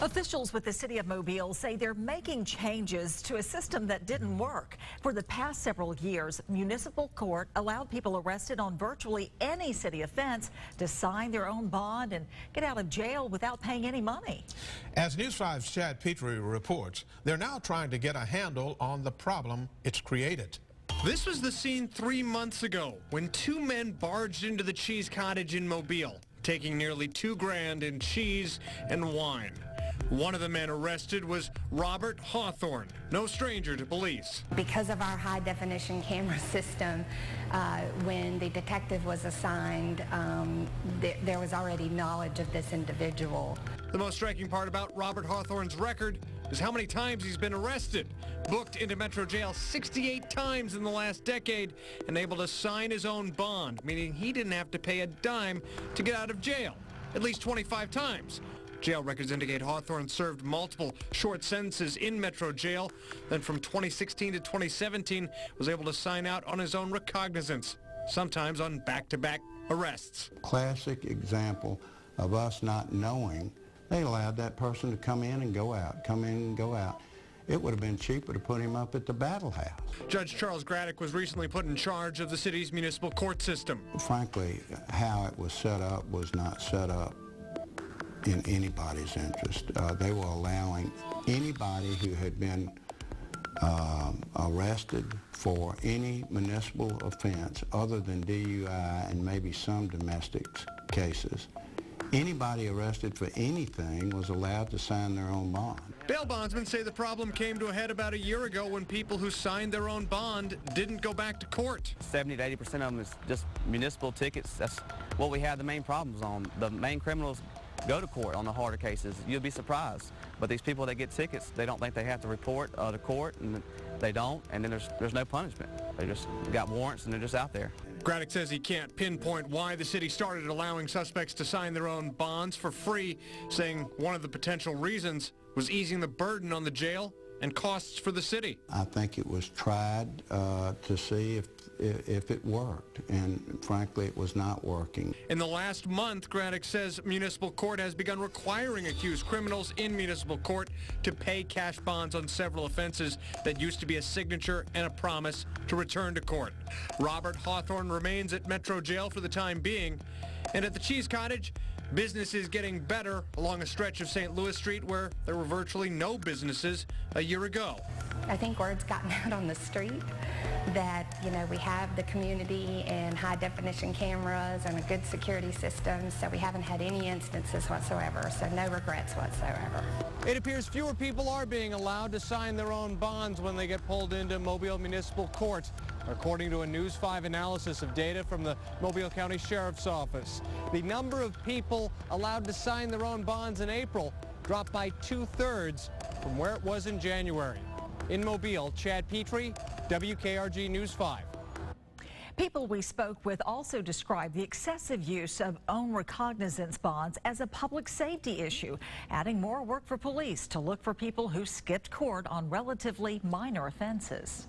Officials with the city of Mobile say they're making changes to a system that didn't work. For the past several years, Municipal Court allowed people arrested on virtually any city offense to sign their own bond and get out of jail without paying any money. As News 5's Chad Petrie reports, they're now trying to get a handle on the problem it's created. This was the scene 3 months ago when two men barged into the cheese cottage in Mobile, taking nearly $2 grand in cheese and wine. One of the men arrested was Robert Hawthorne, no stranger to police. Because of our high-definition camera system, when the detective was assigned, there was already knowledge of this individual. The most striking part about Robert Hawthorne's record is how many times he's been arrested. Booked into Metro Jail 68 times in the last decade and able to sign his own bond, meaning he didn't have to pay a dime to get out of jail, at least 25 times. Jail records indicate Hawthorne served multiple short sentences in Metro Jail, then from 2016 to 2017 was able to sign out on his own recognizance, sometimes on back-to-back arrests. Classic example of us not knowing. They allowed that person to come in and go out, come in and go out. It would have been cheaper to put him up at the Battle House. Judge Charles Graddick was recently put in charge of the city's municipal court system. Frankly, how it was set up was not set up in anybody's interest. They were allowing anybody who had been arrested for any municipal offense other than DUI and maybe some domestic cases. Anybody arrested for anything was allowed to sign their own bond. Bail bondsmen say the problem came to a head about a year ago when people who signed their own bond didn't go back to court. 70 to 80% of them is just municipal tickets. That's what we have the main problems on. The main criminals go to court on the harder cases. You'll be surprised. But these people that get tickets, they don't think they have to report to court, and they don't, and then there's no punishment. They just got warrants and they're just out there. Graddick says he can't pinpoint why the city started allowing suspects to sign their own bonds for free, saying one of the potential reasons was easing the burden on the jail and costs for the city. I think it was tried to see if it worked, and frankly it was not working. In the last month, Graddick says municipal court has begun requiring accused criminals in municipal court to pay cash bonds on several offenses that used to be a signature and a promise to return to court. Robert Hawthorne remains at Metro Jail for the time being, and at the Cheese Cottage, business is getting better along a stretch of St. Louis Street where there were virtually no businesses a year ago. I think word's gotten out on the street that, we have the community and high-definition cameras and a good security system, so we haven't had any instances whatsoever, so no regrets whatsoever. It appears fewer people are being allowed to sign their own bonds when they get pulled into Mobile Municipal Court, according to a News 5 analysis of data from the Mobile County Sheriff's Office. The number of people allowed to sign their own bonds in April dropped by 2/3 from where it was in January. In Mobile, Chad Petrie, WKRG News 5. People we spoke with also described the excessive use of own recognizance bonds as a public safety issue, adding more work for police to look for people who skipped court on relatively minor offenses.